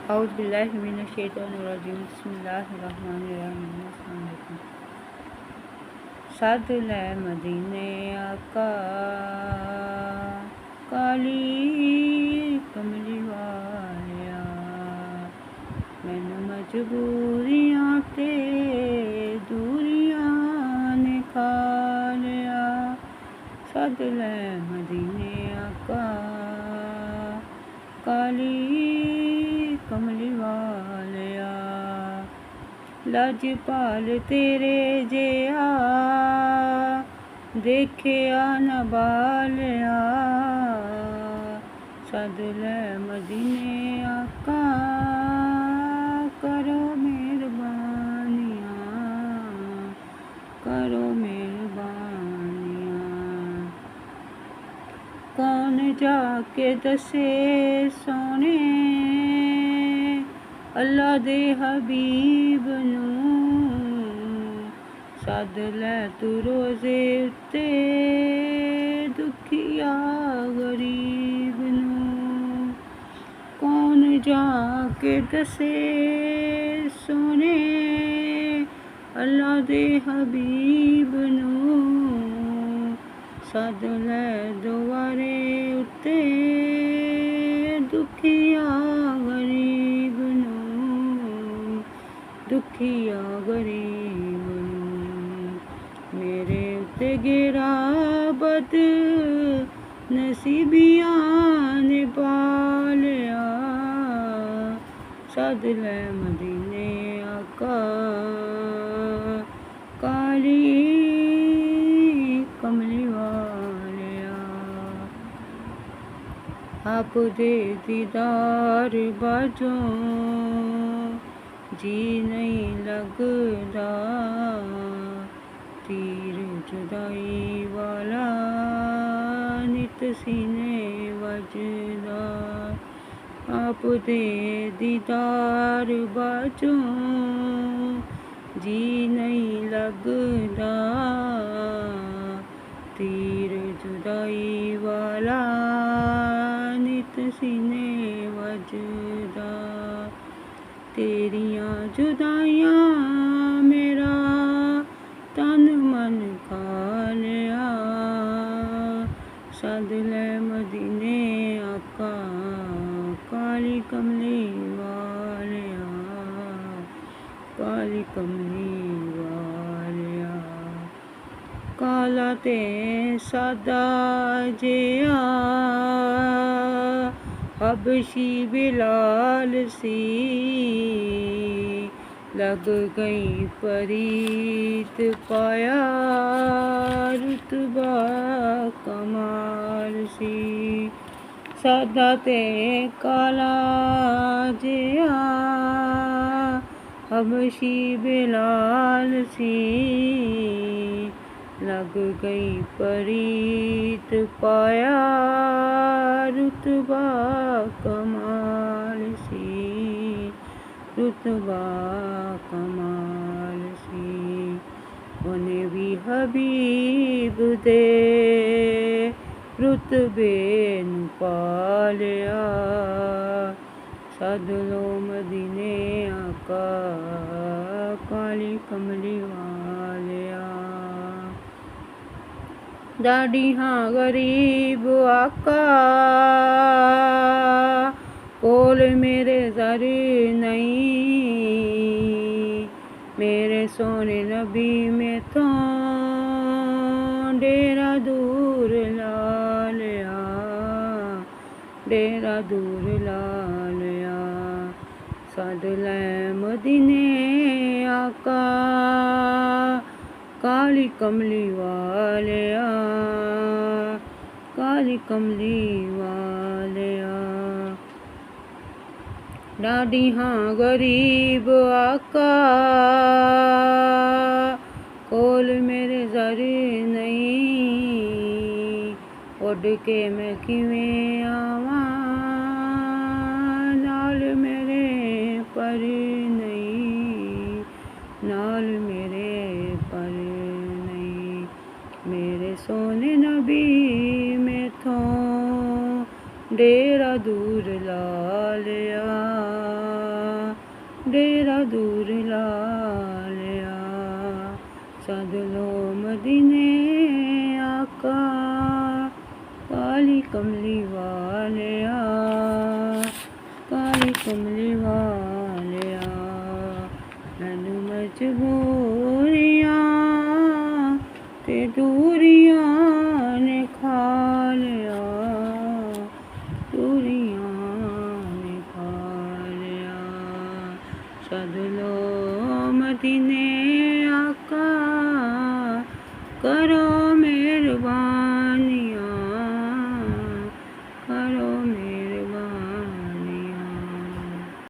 औज़ुबिल्लाहिमिनश्शैतानिर्रजीम बिस्मिल्लाहिर्रहमानिर्रहीम। सद लै मदीने आका काली कमली वालिया, मैनू मजबूरियां ते दूरियां ने खा लिया। सद लै मदीने आका काली कमली वालिया, लजपाल तेरे जिया देखिया न बालिया। सद लै मदीने आका करो मेहरबानियाँ, करो मेहरबानियाँ। कौन जाके दसे सोने अल्लाह दे हबीब नूं, सद लै तू रोज़े उत्ते दुखिया गरीब नूं। कौन जाके दसे सोने अल्लाह दे हबीब नूं, सद लै दुआरे उत्ते दुखिया गरीब नूं, दुखिया गरीब नूं। मेरे उत्ते गिरा बद नसीबियां ने पालिया। सद लै मदीने आका काली कमली वालिया, आप दे दीदार बाजों जी नहीं लगदा, तीर जुदाई वाला नित सीने वजदा। आप दे दीदार बाजों जी नहीं लगदा, तीर जुदाई वाला नित सीने वजदा। तेरियां जुदाइयां मेरा तन मन खा लिया। सद लै मदीने आका काली कमली वालिया, काली कमली वालिया। काला ते सादा जिया हबशी बिलाल सी, लग गई परीत पाया रुतबा कमाल सी। सादा ते काला जिया हबशी बिलाल सी, लग गई परीत पाया रुतबा कमाल सी, रुतबा कमाल सी। उन्हें भी हबीब दे रुतबे नू पा लिया। सद लो मदीने आका काली कमली वालिया। दाढ़ी हाँ गरीब आका कोल मेरे ज़र नहीं, मेरे सोने नबी में तो डेरा दूर ला लिया, डेरा दूर ला लिया। सद लै मदीने आका काली कमली वालिया, काली कमली वालिया। डाडी हाँ गरीब आका कोल मेरे ज़र नहीं, उड़ के मैं किवें आवां नाल मेरे पर नहीं, नाल मेरे पर नहीं। मेरे सोने नबी में थों डेरा दूर ला लिया। डेरा दूर ला लिया। सद लो मदीने आका, काली कमली वालिया, काली कमली वालिया। मैनू मजबूरियां ते दूरियां ने खा लिया, दूरियां ने खा लिया। सद लो मदीने आका,